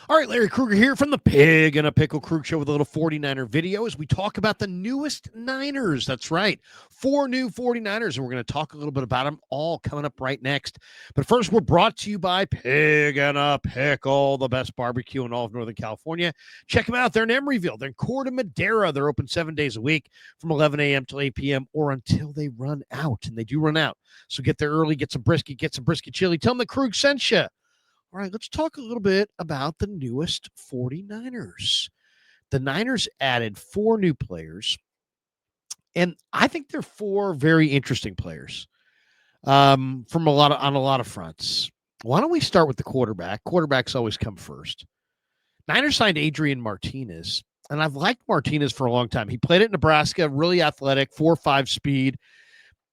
All right, Larry Krueger here from the Pig and a Pickle Krug Show with a little 49er video as we talk about the newest Niners. That's right, 4 new 49ers, and we're going to talk a little bit about them all coming up right next. But first, we're brought to you by Pig and a Pickle, the best barbecue in all of Northern California. Check them out. They're in Emeryville. They're in Corte Madera. They're open 7 days a week from 11 a.m. till 8 p.m. or until they run out, and they do run out. So get there early, get some brisket chili. Tell them the Krug sent you. All right, let's talk a little bit about the newest 49ers. The Niners added 4 new players, and I think they're 4 very interesting players from on a lot of fronts. Why don't we start with the quarterback? Quarterbacks always come first. Niners signed Adrian Martinez, and I've liked Martinez for a long time. He played at Nebraska, really athletic, 4.5 speed.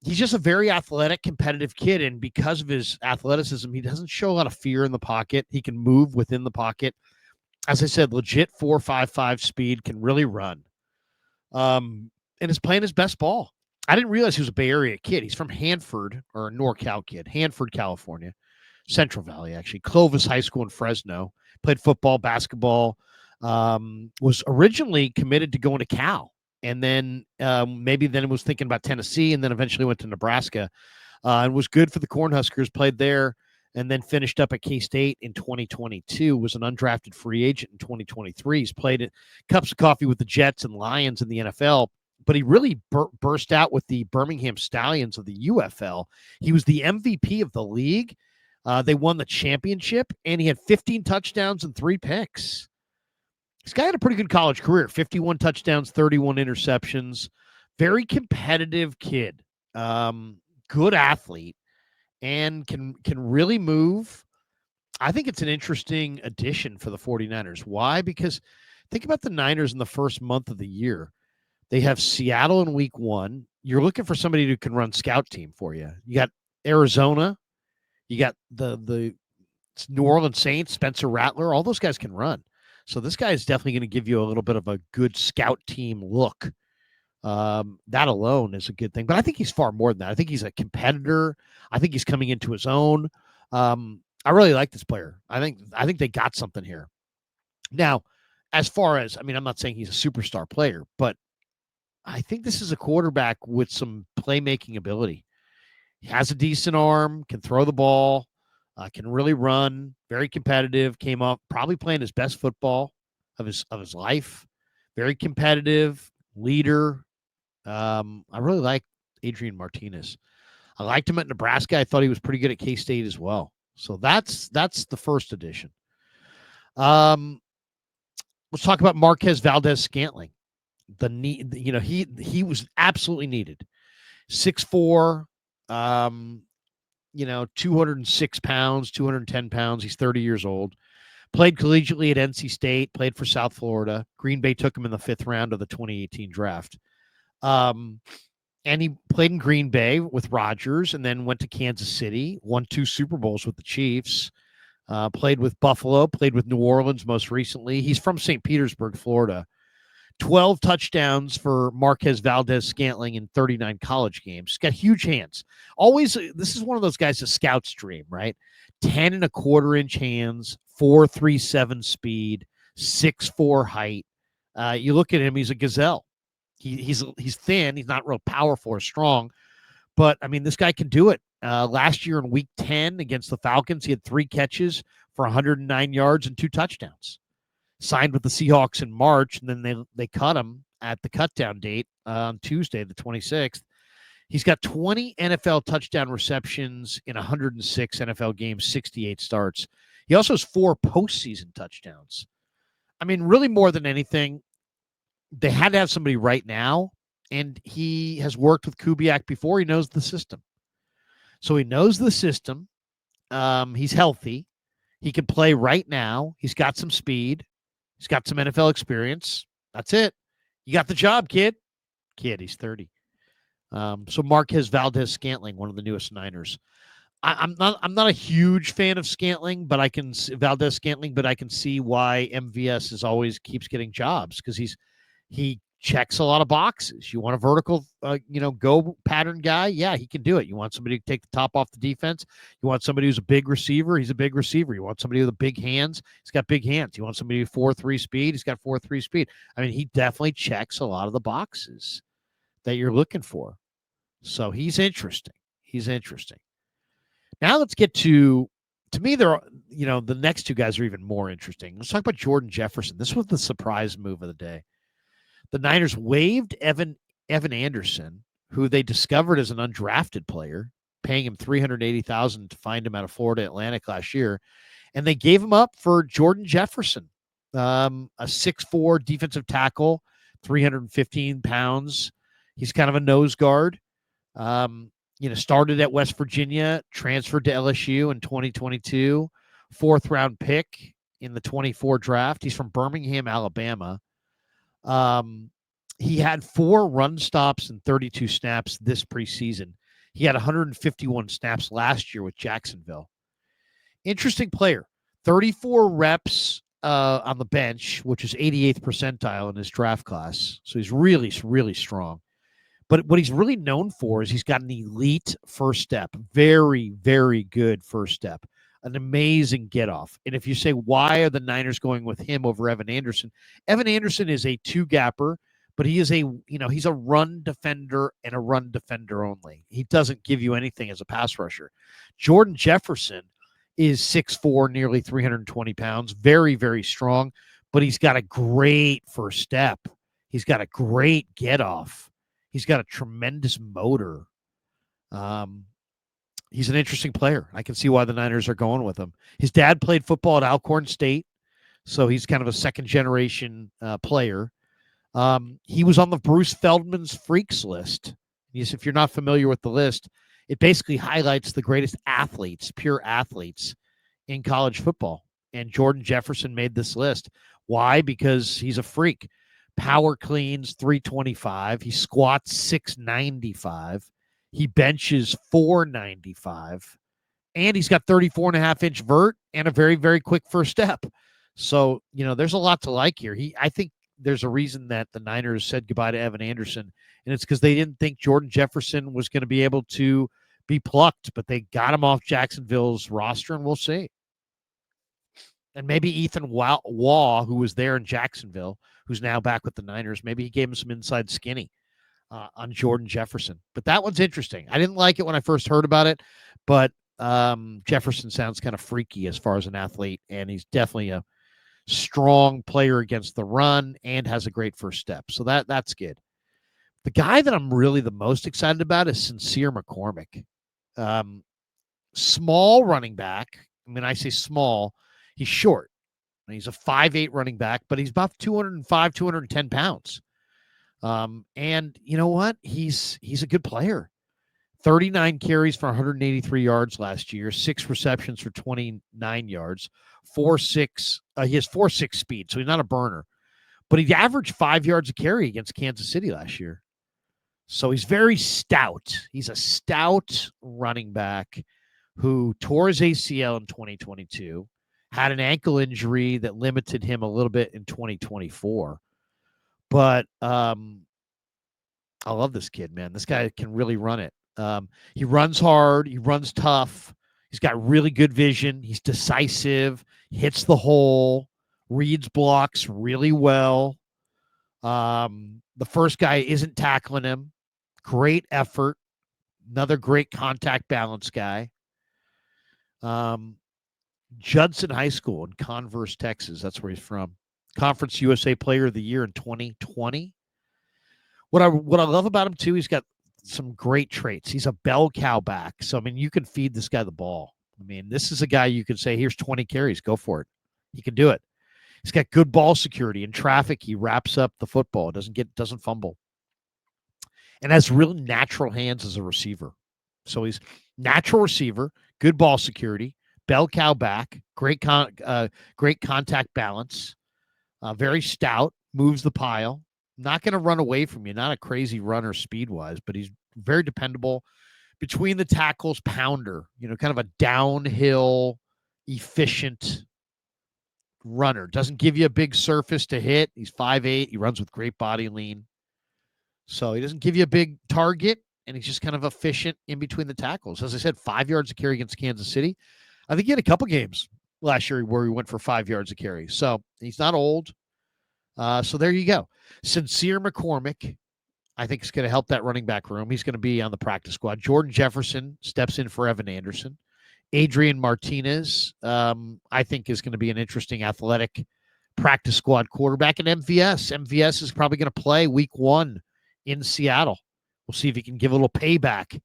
He's just a very athletic, competitive kid, and because of his athleticism, he doesn't show a lot of fear in the pocket. He can move within the pocket. As I said, legit 4.55 speed, can really run, and is playing his best ball. I didn't realize he was a Bay Area kid. He's from Hanford, or a NorCal kid, Hanford, California, Central Valley, actually. Clovis High School in Fresno. Played football, basketball, was originally committed to going to Cal. And then maybe then was thinking about Tennessee, and then eventually went to Nebraska and was good for the Cornhuskers, played there, and then finished up at K-State in 2022, was an undrafted free agent in 2023. He's played at cups of coffee with the Jets and Lions in the NFL, but he really burst out with the Birmingham Stallions of the UFL. He was the MVP of the league. They won the championship, and he had 15 touchdowns and 3 picks. This guy had a pretty good college career, 51 touchdowns, 31 interceptions, very competitive kid, good athlete, and can really move. I think it's an interesting addition for the 49ers. Why? Because think about the Niners in the first month of the year. They have Seattle in week 1. You're looking for somebody who can run scout team for you. You got Arizona. You got the New Orleans Saints, Spencer Rattler. All those guys can run. So this guy is definitely going to give you a little bit of a good scout team look. That alone is a good thing. But I think he's far more than that. I think he's a competitor. I think he's coming into his own. I really like this player. I think they got something here. Now, as far as, I'm not saying he's a superstar player, but I think this is a quarterback with some playmaking ability. He has a decent arm, can throw the ball. Can really run, very competitive, came up probably playing his best football of his life. Very competitive, leader. I really like Adrian Martinez. I liked him at Nebraska. I thought he was pretty good at K-State as well. So that's the first edition. Let's talk about Marquez Valdes-Scantling. He was absolutely needed. 6'4", 206 pounds, 210 pounds. He's 30 years old. Played collegiately at NC State, played for South Florida. Green Bay took him in the 5th round of the 2018 draft. And he played in Green Bay with Rodgers and then went to Kansas City, won 2 Super Bowls with the Chiefs, played with Buffalo, played with New Orleans most recently. He's from St. Petersburg, Florida. 12 touchdowns for Marquez Valdes-Scantling in 39 college games. He's got huge hands. Always, this is one of those guys a scout's dream, right? 10 and a quarter inch hands, 4.37 speed, 6'4" height. You look at him, he's a gazelle. He's thin. He's not real powerful or strong, but this guy can do it. Last year in week 10 against the Falcons, he had 3 catches for 109 yards and 2 touchdowns. Signed with the Seahawks in March, and then they cut him at the cutdown date on Tuesday, the 26th. He's got 20 NFL touchdown receptions in 106 NFL games, 68 starts. He also has 4 postseason touchdowns. Really more than anything, they had to have somebody right now, and he has worked with Kubiak before. He knows the system. So he knows the system. He's healthy. He can play right now. He's got some speed. He's got some NFL experience. That's it. You got the job, kid. He's 30. So Marquez Valdes-Scantling, one of the newest Niners. I'm not a huge fan of Scantling, but I can Valdes-Scantling, but I can see why MVS always keeps getting jobs because he checks a lot of boxes. You want a vertical, go pattern guy? Yeah, he can do it. You want somebody to take the top off the defense? You want somebody who's a big receiver? He's a big receiver. You want somebody with big hands? He's got big hands. You want somebody with 4.3 speed? He's got 4.3 speed. I mean, he definitely checks a lot of the boxes that you're looking for. So he's interesting. He's interesting. Now let's get to me, there are, the next two guys are even more interesting. Let's talk about Jordan Jefferson. This was the surprise move of the day. The Niners waived Evan Anderson, who they discovered as an undrafted player, paying him $380,000 to find him out of Florida Atlantic last year, and they gave him up for Jordan Jefferson, a 6'4" defensive tackle, 315 pounds. He's kind of a nose guard. Started at West Virginia, transferred to LSU in 2022, fourth-round pick in the 24 draft. He's from Birmingham, Alabama. He had 4 run stops and 32 snaps this preseason. He had 151 snaps last year with Jacksonville. Interesting player. 34 reps on the bench, which is 88th percentile in his draft class. So he's really, really strong. But what he's really known for is he's got an elite first step. Very, very good first step. An amazing get off. And if you say, why are the Niners going with him over Evan Anderson? Evan Anderson is a 2-gapper, but he is he's a run defender and a run defender only. He doesn't give you anything as a pass rusher. Jordan Jefferson is 6'4", nearly 320 pounds, very, very strong, but he's got a great first step. He's got a great get off. He's got a tremendous motor. He's an interesting player. I can see why the Niners are going with him. His dad played football at Alcorn State, so he's kind of a second-generation player. He was on the Bruce Feldman's Freaks list. If you're not familiar with the list, it basically highlights the greatest athletes, pure athletes in college football. And Jordan Jefferson made this list. Why? Because he's a freak. Power cleans 325. He squats 695. He benches 495. And he's got 34.5-inch vert and a very, very quick first step. So, there's a lot to like here. I think there's a reason that the Niners said goodbye to Evan Anderson, and it's because they didn't think Jordan Jefferson was going to be able to be plucked, but they got him off Jacksonville's roster, and we'll see. And maybe Ethan Waugh, who was there in Jacksonville, who's now back with the Niners, maybe he gave him some inside skinny on Jordan Jefferson. But that one's interesting. I didn't like it when I first heard about it, but Jefferson sounds kind of freaky as far as an athlete, and he's definitely a strong player against the run and has a great first step. So that's good. The guy that I'm really the most excited about is Sincere McCormick. Small running back. I mean, I say small. He's short. He's a 5'8" running back, but he's about 205, 210 pounds. And you know what? He's a good player. 39 carries for 183 yards last year, 6 receptions for 29 yards, 4.6. He has 4.6 speed, so he's not a burner. But he averaged 5 yards a carry against Kansas City last year. So he's very stout. He's a stout running back who tore his ACL in 2022, had an ankle injury that limited him a little bit in 2024. But I love this kid, man. This guy can really run it. He runs hard. He runs tough. He's got really good vision. He's decisive, hits the hole, reads blocks really well. The first guy isn't tackling him. Great effort. Another great contact balance guy. Judson High School in Converse, Texas. That's where he's from. Conference USA Player of the Year in 2020. What I love about him, too, he's got some great traits. He's a bell cow back. So, I mean, you can feed this guy the ball. I mean, this is a guy you can say, here's 20 carries. Go for it. He can do it. He's got good ball security. In traffic, he wraps up the football. Doesn't fumble. And has real natural hands as a receiver. So he's natural receiver, good ball security, bell cow back, great contact balance, very stout, moves the pile, not going to run away from you, not a crazy runner speed-wise, but he's very dependable. Between the tackles, pounder, kind of a downhill, efficient runner. Doesn't give you a big surface to hit. He's 5'8". He runs with great body lean. So he doesn't give you a big target, and he's just kind of efficient in between the tackles. As I said, 5 yards a carry against Kansas City. I think he had a couple games last year where he went for 5 yards a carry. So he's not old. So there you go. Sincere McCormick, I think, is going to help that running back room. He's going to be on the practice squad. Jordan Jefferson steps in for Evan Anderson. Adrian Martinez, I think, is going to be an interesting athletic practice squad quarterback. And MVS is probably going to play week 1 in Seattle. We'll see if he can give a little payback.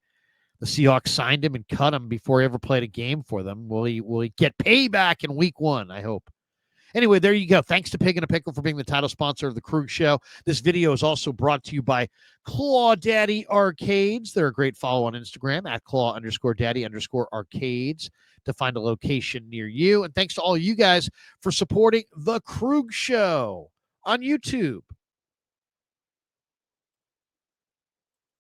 The Seahawks signed him and cut him before he ever played a game for them. Will he get payback in week 1? I hope. Anyway, there you go. Thanks to Pig and a Pickle for being the title sponsor of the Krug Show. This video is also brought to you by Claw Daddy Arcades. They're a great follow on Instagram at Claw_Daddy_Arcades to find a location near you. And thanks to all you guys for supporting the Krug Show on YouTube.